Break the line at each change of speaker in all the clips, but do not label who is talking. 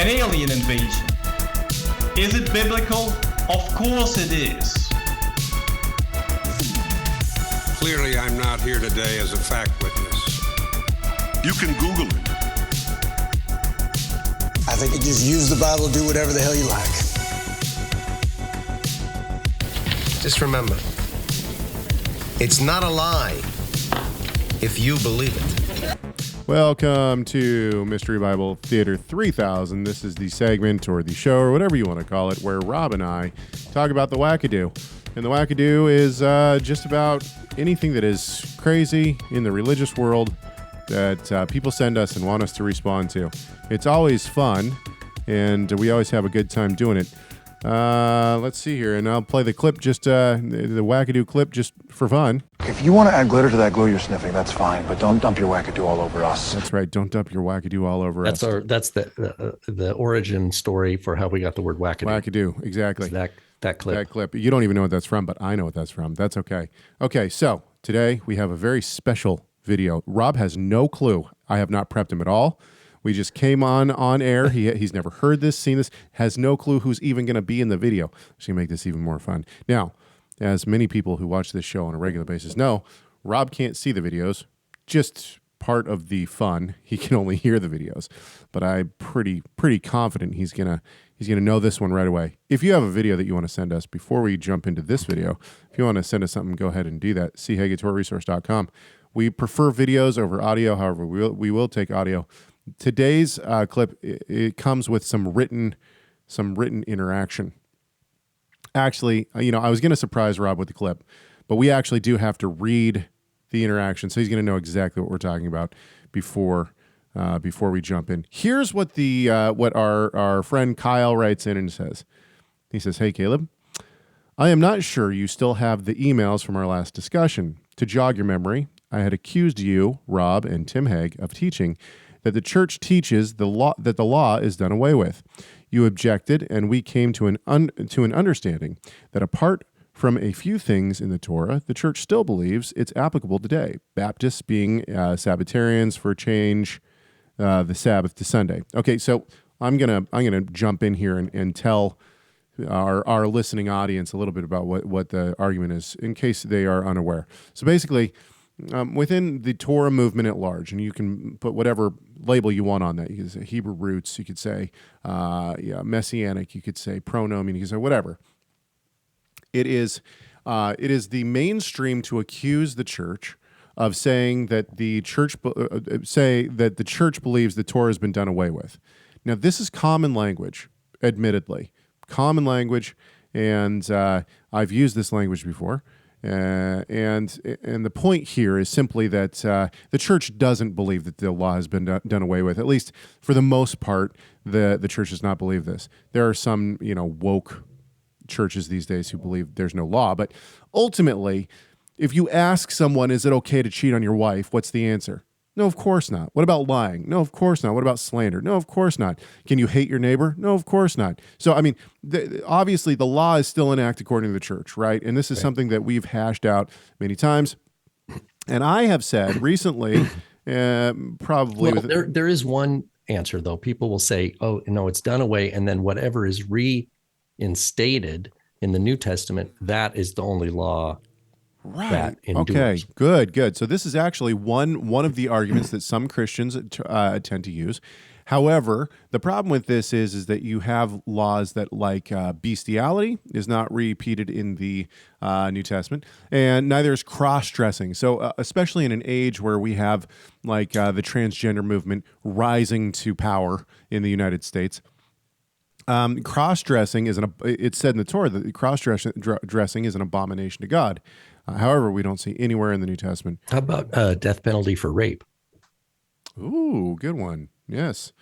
an alien invasion. Is it biblical? Of course it is.
Clearly, I'm not here today as a fact witness.
You can Google it.
I think you just use the Bible, do whatever the hell you like.
Just remember, it's not a lie if you believe it.
Welcome to Mystery Bible Theater 3000. This is the segment or the show or whatever you want to call it where Rob and I talk about the Wackadoo. And the Wackadoo is just about anything that is crazy in the religious world that people send us and want us to respond to. It's always fun, and we always have a good time doing it. Let's see here, and I'll play the clip, just the Wackadoo clip, just for fun.
If you want to add glitter to that glue you're sniffing, that's fine, but don't dump your Wackadoo all over us.
That's right, don't dump your Wackadoo all over us.
That's the origin story for how we got the word Wackadoo.
Wackadoo, exactly.
That clip.
That clip. You don't even know what that's from, but I know what that's from. That's okay. Okay, so today we have a very special video. Rob has no clue. I have not prepped him at all. We just came on air. He's never heard this, seen this, has no clue who's even going to be in the video. Just going to make this even more fun. Now, as many people who watch this show on a regular basis know, Rob can't see the videos. Just part of the fun. He can only hear the videos. But I'm pretty confident he's gonna know this one right away. If you have a video that you want to send us before we jump into this video, if you want to send us something, go ahead and do that. See Hegg at TorahResource.com. We prefer videos over audio. However, we will take audio. Today's clip, it comes with some written interaction. Actually, I was going to surprise Rob with the clip, but we actually do have to read the interaction, so he's going to know exactly what we're talking about before we jump in. Here's what what our friend Kyle writes in and says. He says, "Hey, Caleb, I am not sure you still have the emails from our last discussion. To jog your memory, I had accused you, Rob, and Tim Hegg of teaching that the church teaches that the law is done away with. You objected, and we came to an understanding that apart from a few things in the Torah, the church still believes it's applicable today. Baptists being Sabbatarians for change the Sabbath to Sunday." Okay, so I'm gonna jump in here and tell our listening audience a little bit about what the argument is, in case they are unaware. So basically, within the Torah movement at large, and you can put whatever label you want on that. You can say Hebrew roots, you could say Messianic, you could say pronomen, you could say whatever. It is the mainstream to accuse the church of saying that the church believes the Torah has been done away with. Now, this is common language, admittedly, common language, and I've used this language before. And the point here is simply that the church doesn't believe that the law has been done away with. At least for the most part, the church does not believe this. There are some woke churches these days who believe there's no law, but ultimately, if you ask someone, is it okay to cheat on your wife? What's the answer? No, of course not. What about lying? No, of course not. What about slander? No, of course not. Can you hate your neighbor? No, of course not. So, I mean, obviously the law is still in act according to the church, right? And this is something that we've hashed out many times. And I have said recently, probably...
Well, there is one answer, though. People will say, oh, no, it's done away. And then whatever is reinstated in the New Testament, that is the only law.
Right. Okay. Good. So this is actually one of the arguments that some Christians tend to use. However, the problem with this is that you have laws that, like bestiality, is not repeated in the New Testament, and neither is cross-dressing. So, especially in an age where we have the transgender movement rising to power in the United States. Cross-dressing it's said in the Torah that cross-dressing is an abomination to God. However, we don't see anywhere in the New Testament.
How about death penalty for rape?
Ooh, good one. Yes.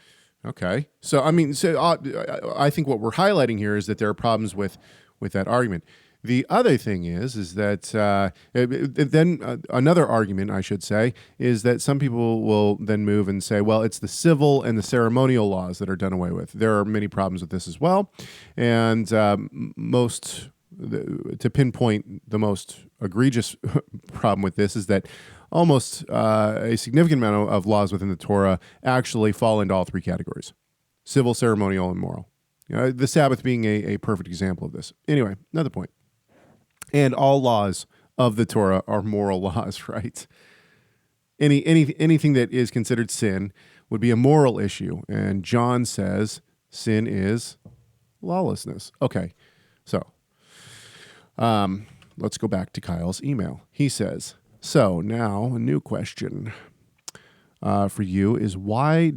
Okay. So, I mean, I think what we're highlighting here is that there are problems with that argument. The other thing is that then another argument, I should say, is that some people will then move and say, well, it's the civil and the ceremonial laws that are done away with. There are many problems with this as well. And to pinpoint the most egregious problem with this is that almost a significant amount of laws within the Torah actually fall into all three categories. civil, ceremonial, and moral. The Sabbath being a perfect example of this. Anyway, another point. And all laws of the Torah are moral laws, right? Anything that is considered sin would be a moral issue. And John says sin is lawlessness. Okay, so let's go back to Kyle's email. He says, so now a new question for you is why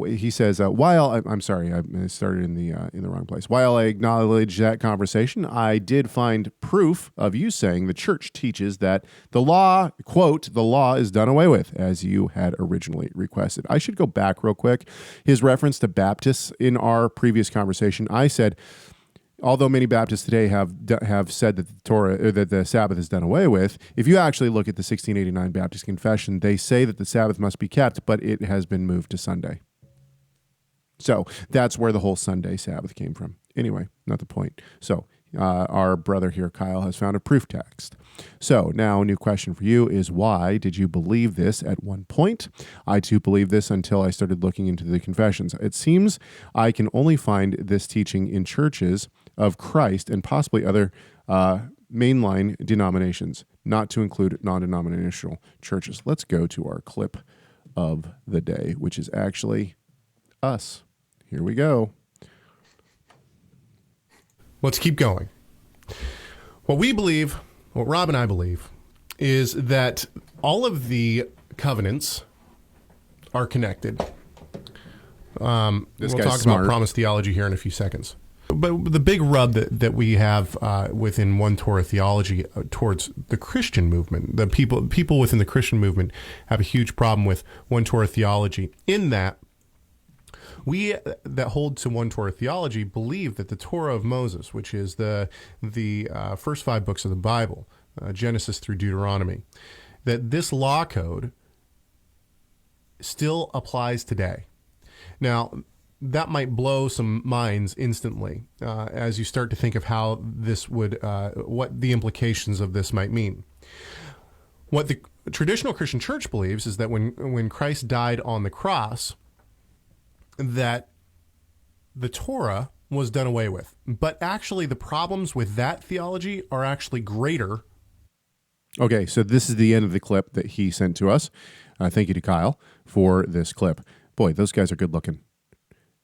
he says, while I'm sorry, I started in the wrong place. While I acknowledge that conversation, I did find proof of you saying the church teaches that the law, quote, the law is done away with, as you had originally requested. I should go back real quick. His reference to Baptists in our previous conversation, I said, although many Baptists today have said that the Torah or that the Sabbath is done away with, if you actually look at the 1689 Baptist Confession, they say that the Sabbath must be kept, but it has been moved to Sunday. So that's where the whole Sunday Sabbath came from. Anyway, not the point. So our brother here, Kyle, has found a proof text. So now a new question for you is, why did you believe this at one point? I too believed this until I started looking into the confessions. It seems I can only find this teaching in churches of Christ and possibly other mainline denominations, not to include non-denominational churches. Let's go to our clip of the day, which is actually us. Here we go.
Let's keep going. What we believe, what Rob and I believe, is that all of the covenants are connected. We'll talk about promise theology here in a few seconds. But the big rub that we have within One Torah theology towards the Christian movement, the people within the Christian movement have a huge problem with One Torah theology in that we that hold to One Torah theology believe that the Torah of Moses, which is the first 5 books of the Bible, Genesis through Deuteronomy, that this law code still applies today. Now, that might blow some minds instantly as you start to think of how this would, what the implications of this might mean. What the traditional Christian church believes is that when Christ died on the cross, that the Torah was done away with. But actually, the problems with that theology are actually greater.
Okay, so this is the end of the clip that he sent to us. Thank you to Kyle for this clip. Boy, those guys are good looking.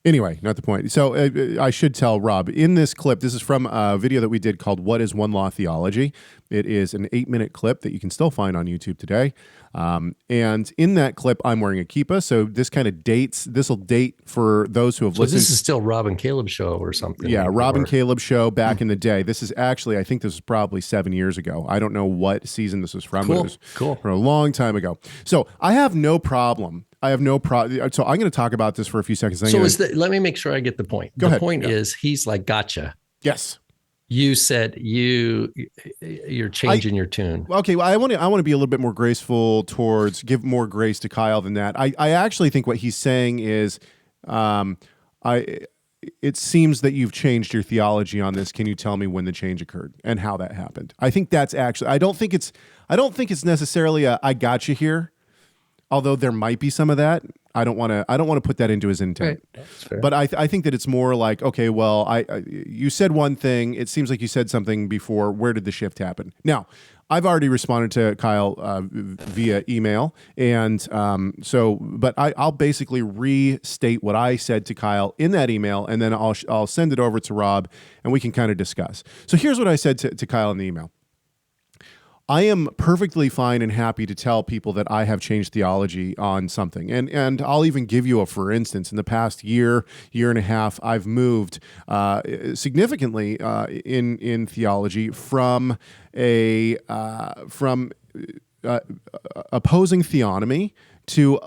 Anyway, not the point. So I should tell Rob, in this clip, this is from a video that we did called What is One Law Theology? It is an 8-minute clip that you can still find on YouTube today. And in that clip, I'm wearing a kippah. So this kind of dates, this will date for those who have listened.
This is still Rob and Caleb show or something.
Yeah, Rob and Caleb show back in the day. This is actually, I think this was probably 7 years ago. I don't know what season this was from.
Cool.
But it was from a long time ago. So I have no problem. So I'm going to talk about this for a few seconds.
Let me make sure I get the point.
Go ahead.
The point is, he's like, gotcha.
Yes.
You said you're changing your tune.
Okay, well, I want to be a little bit more graceful towards, give more grace to Kyle than that. I actually think what he's saying is, it seems that you've changed your theology on this. Can you tell me when the change occurred and how that happened? I think that's actually. I don't think it's necessarily a I got you here. Although there might be some of that, I don't want to put that into his intent. Right. But I think that it's more like, okay, well, you said one thing. It seems like you said something before. Where did the shift happen? Now, I've already responded to Kyle via email, and but I'll basically restate what I said to Kyle in that email, and then I'll send it over to Rob, and we can kind of discuss. So here's what I said to Kyle in the email. I am perfectly fine and happy to tell people that I have changed theology on something. And I'll even give you a for instance. In the past year and a half, I've moved significantly in theology from opposing theonomy to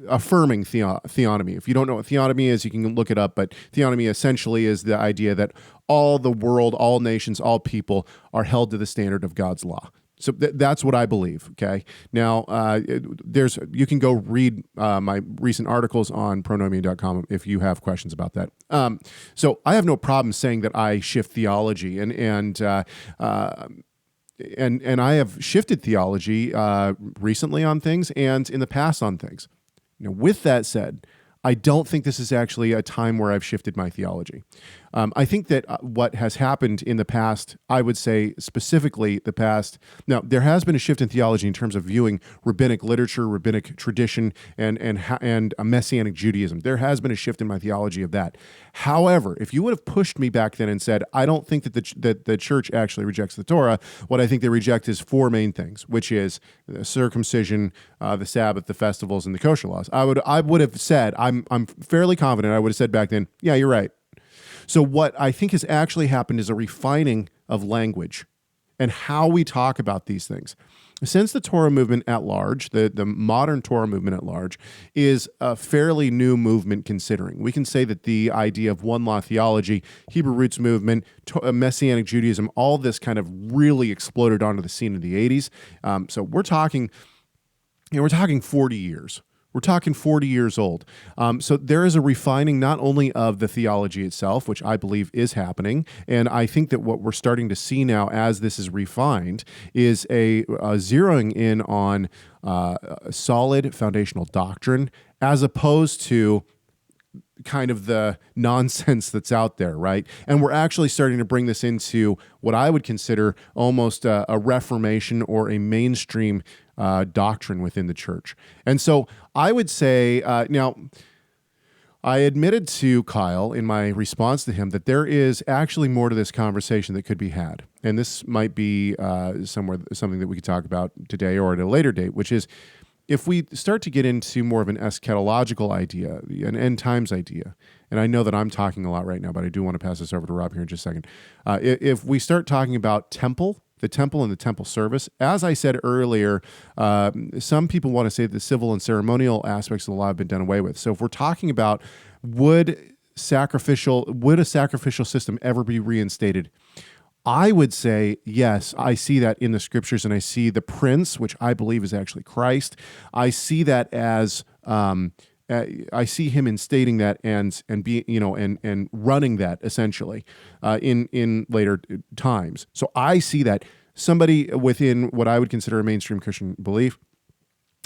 affirming theonomy. If you don't know what theonomy is, you can look it up, but theonomy essentially is the idea that all the world, all nations, all people are held to the standard of God's law. So that's what I believe, okay? Now, you can go read my recent articles on pronomian.com if you have questions about that. So I have no problem saying that I shift theology, and I have shifted theology recently on things and in the past on things. Now, with that said, I don't think this is actually a time where I've shifted my theology. I think that what has happened in the past, I would say specifically the past, now there has been a shift in theology in terms of viewing rabbinic literature, rabbinic tradition, and a Messianic Judaism. There has been a shift in my theology of that. However, if you would have pushed me back then and said, I don't think that the church actually rejects the Torah, what I think they reject is four main things, which is circumcision, the Sabbath, the festivals, and the kosher laws. I would have said, I'm fairly confident I would have said back then, yeah, you're right. So what I think has actually happened is a refining of language and how we talk about these things. Since the Torah movement at large, the modern Torah movement at large, is a fairly new movement considering. We can say that the idea of one law theology, Hebrew roots movement, Messianic Judaism, all this kind of really exploded onto the scene in the 80s. So we're talking 40 years. We're talking 40 years old. So there is a refining not only of the theology itself, which I believe is happening, and I think that what we're starting to see now as this is refined is a zeroing in on solid foundational doctrine as opposed to kind of the nonsense that's out there, right? And we're actually starting to bring this into what I would consider almost a reformation or a mainstream doctrine within the church. And so I would say, now, I admitted to Kyle in my response to him that there is actually more to this conversation that could be had. And this might be something that we could talk about today or at a later date, which is if we start to get into more of an eschatological idea, an end times idea, and I know that I'm talking a lot right now, but I do want to pass this over to Rob here in just a second. If we start talking about the temple and the temple service, as I said earlier, some people want to say that the civil and ceremonial aspects of the law have been done away with. So if we're talking about would a sacrificial system ever be reinstated? I would say, yes, I see that in the scriptures, and I see the Prince, which I believe is actually Christ. I see that as I see him instating that and running that essentially in later times. So I see that somebody within what I would consider a mainstream Christian belief,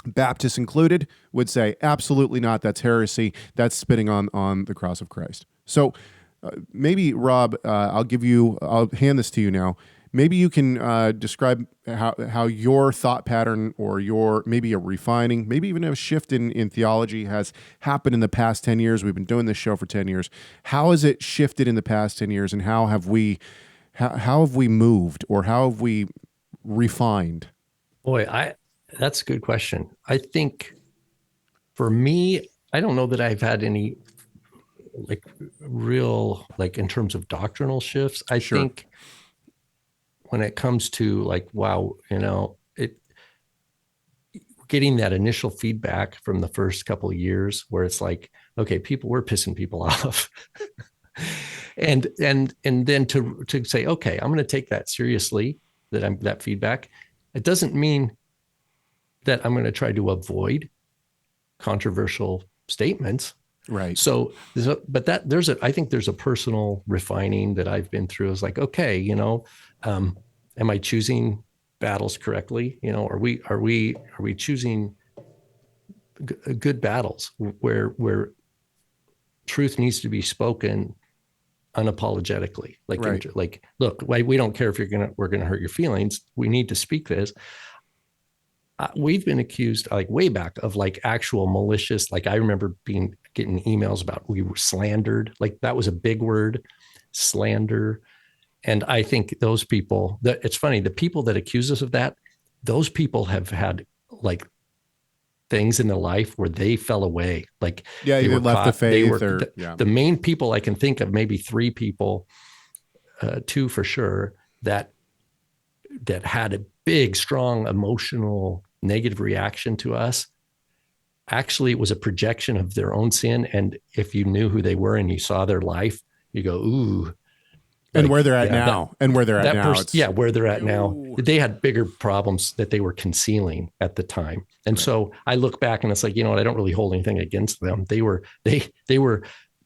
Baptists included, would say absolutely not. That's heresy. That's spitting on the cross of Christ. So. Maybe, Rob, I'll hand this to you now. Maybe you can describe how your thought pattern or maybe a refining, maybe even a shift in theology has happened in the past 10 years. We've been doing this show for 10 years. How has it shifted in the past 10 years, and how have we moved, or how have we refined?
Boy, that's a good question. I think for me, I don't know that I've had any real in terms of doctrinal shifts. I think when it comes to getting that initial feedback from the first couple of years where it's like, okay, we're pissing people off. and then to say, okay, I'm going to take that seriously, that feedback. It doesn't mean that I'm going to try to avoid controversial statements.
Right.
So, I think there's a personal refining that I've been through. Is like, okay, am I choosing battles correctly? Are we choosing good battles where truth needs to be spoken unapologetically? Look, we don't care if we're gonna hurt your feelings. We need to speak this. We've been accused way back of actual malicious. I remember getting emails about we were slandered. That was a big word, slander. And I think those people, it's funny, the people that accuse us of that, those people have had things in their life where they fell away.
They were left the faith.
The main people I can think of, maybe three people, two for sure, that had a big, strong, emotional, negative reaction to us. Actually, it was a projection of their own sin. And if you knew who they were and you saw their life, you go, ooh.
And where they're at now. Where they're at now. They had bigger problems that they were concealing at the time. And so I look back and it's like, I don't really hold anything against them. They were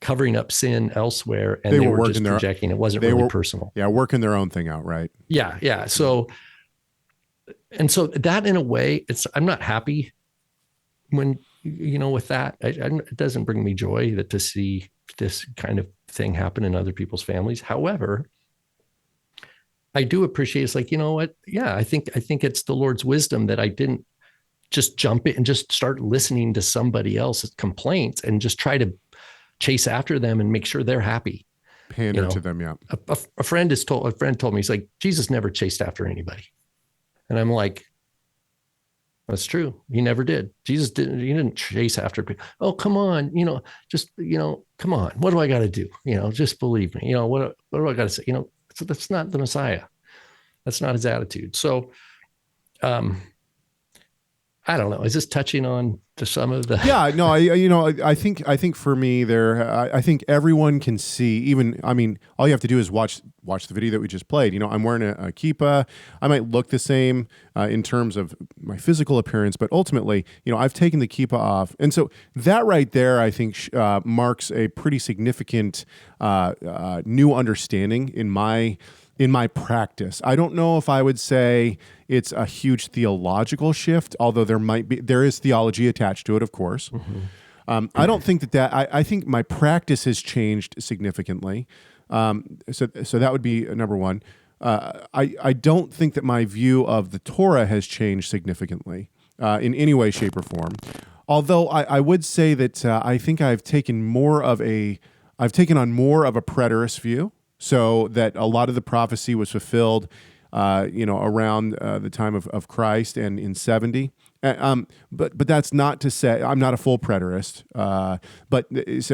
covering up sin elsewhere, and they were just projecting. It wasn't really personal. Yeah, working their own thing out, right?
Yeah. So that in a way, I'm not happy when with that, it doesn't bring me joy to see this kind of thing happen in other people's families. However, I do appreciate it's like, you know what? Yeah, I think it's the Lord's wisdom that I didn't just jump in and just start listening to somebody else's complaints and just try to chase after them and make sure they're happy.
Pander to them, yeah.
A friend told me, he's like, Jesus never chased after anybody. And I'm like, that's true. He never did. Jesus didn't. He didn't chase after people. Oh, come on. Come on. What do I got to do? Just believe me. What do I got to say? So that's not the Messiah. That's not his attitude. So, I don't know. Is this touching on to some of the? Yeah, no.
I think for me I think everyone can see. All you have to do is watch the video that we just played. I'm wearing a kippah. I might look the same in terms of my physical appearance, but ultimately, I've taken the kippah off, and so that right there, I think, marks a pretty significant new understanding in my practice. I don't know if I would say it's a huge theological shift, although there is theology attached to it, of course. Mm-hmm. I don't think I think my practice has changed significantly. So that would be number one. I don't think that my view of the Torah has changed significantly in any way, shape, or form. Although I would say that I think I've taken on more of a preterist view. So that a lot of the prophecy was fulfilled, around the time of Christ and in 70. But that's not to say I'm not a full preterist.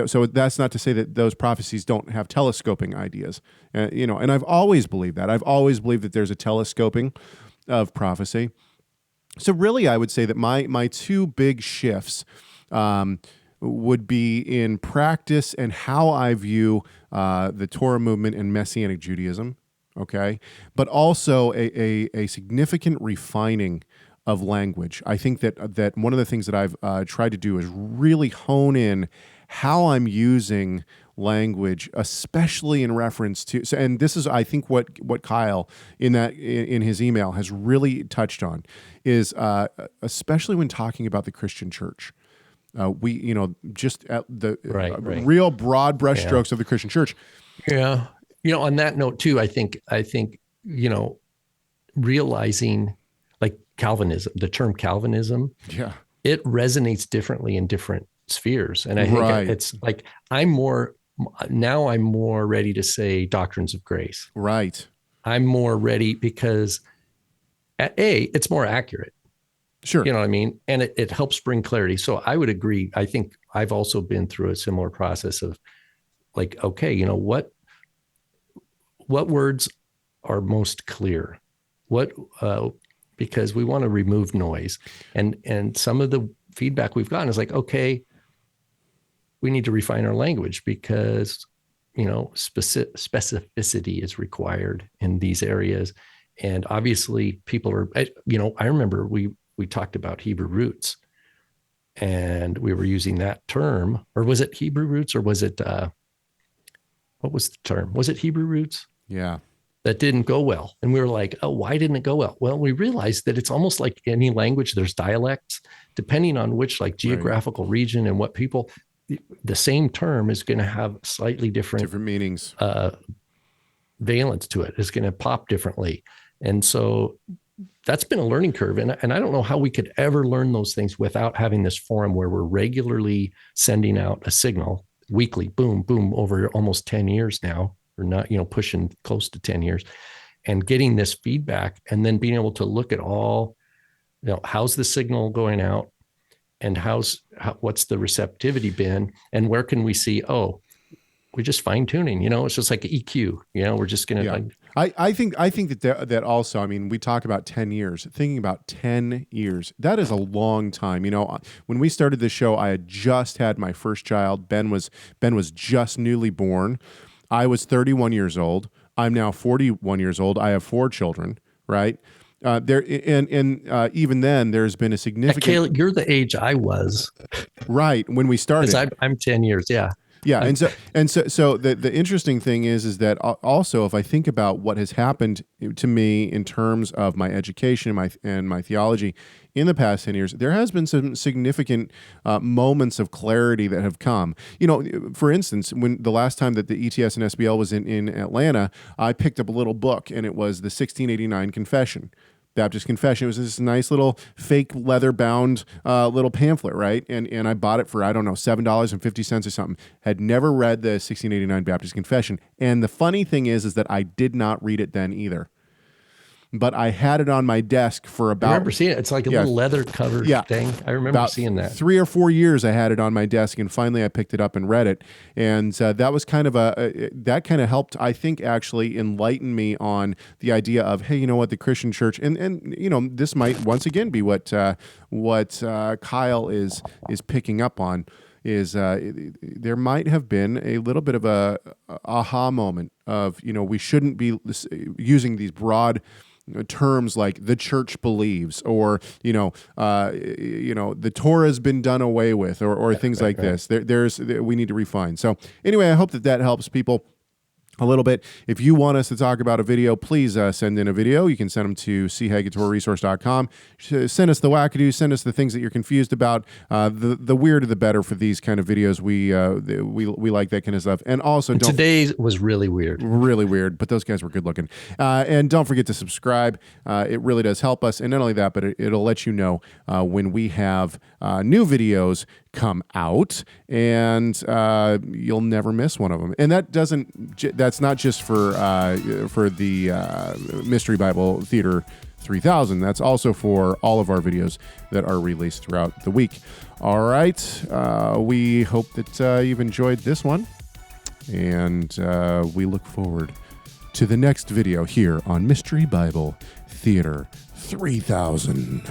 So that's not to say that those prophecies don't have telescoping ideas. And I've always believed that. I've always believed that there's a telescoping of prophecy. So really, I would say that my two big shifts would be in practice and how I view the Torah movement and Messianic Judaism, okay? But also a significant refining of language. I think that one of the things that I've tried to do is really hone in how I'm using language, especially in reference to, and this is, I think, what Kyle in his email has really touched on, is especially when talking about the Christian church. We, just at the real broad brushstrokes of the Christian church.
Yeah. On that note too, I think, realizing like Calvinism, the term Calvinism, it resonates differently in different spheres. And I think it's like, I'm more ready to say doctrines of grace.
Right.
I'm more ready because it's more accurate.
Sure.
You know what I mean? And it helps bring clarity. So I would agree. I think I've also been through a similar process of like, okay, what words are most clear? Because we want to remove noise. And some of the feedback we've gotten is like, okay, we need to refine our language because, specificity is required in these areas. And obviously people are, I remember we talked about Hebrew roots and we were using that term, or was it Hebrew roots or was it, what was the term? Was it Hebrew roots?
Yeah.
That didn't go well. And we were like, oh, why didn't it go well? Well, we realized that it's almost like any language, there's dialects, depending on which like geographical region and what people, the same term is going to have slightly different
meanings,
valence to it. It's going to pop differently. And so that's been a learning curve. And I don't know how we could ever learn those things without having this forum where we're regularly sending out a signal weekly, boom, boom, over almost 10 years now, or not, pushing close to 10 years, and getting this feedback and then being able to look at all, how's the signal going out and what's the receptivity been and where can we see, we're just fine tuning, it's just like EQ, we're just going to.
I think that also, we talk about 10 years, thinking about 10 years, that is a long time. When we started the show, I had just had my first child. Ben was just newly born. I was 31 years old. I'm now 41 years old. I have 4 children, right? Even then, there's been a significant.
Caleb, you're the age I was.
Right when we started.
I'm 10 years. Yeah.
Yeah, and so the interesting thing is that also if I think about what has happened to me in terms of my education and my theology in the past 10 years, there has been some significant moments of clarity that have come. You know, for instance, when the last time that the ETS and SBL was in Atlanta, I picked up a little book, and it was the 1689 Confession. Baptist Confession. It was this nice little fake leather-bound little pamphlet, right? And I bought it for, I don't know, $7.50 or something. Had never read the 1689 Baptist Confession. And the funny thing is that I did not read it then either. But I had it on my desk for about...
I remember seeing it. It's like a little leather covered thing. I remember
about
seeing that.
3 or 4 years I had it on my desk, and finally I picked it up and read it. And that was kind of that kind of helped, I think, actually enlighten me on the idea of, hey, you know what, the Christian church, and you know, this might once again be what Kyle is picking up on, is there might have been a little bit of a aha moment of, you know, we shouldn't be using these broad terms like the church believes, or the Torah has been done away with, or things like this. We need to refine. So anyway, I hope that helps people a little bit. If you want us to talk about a video, please send in a video. You can send them to chegg at TorahResource.com. Send us the Wackadoo. Send us the things that you're confused about. The weirder the better for these kind of videos. We like that kind of stuff. And also,
today's was really weird.
Really weird, but those guys were good looking. And don't forget to subscribe. It really does help us. And not only that, but it'll let you know when we have new videos come out, and you'll never miss one of them. And that's not just for the Mystery Bible Theater 3000. That's also for all of our videos that are released throughout the week. All right, we hope that you've enjoyed this one, and we look forward to the next video here on Mystery Bible Theater 3000.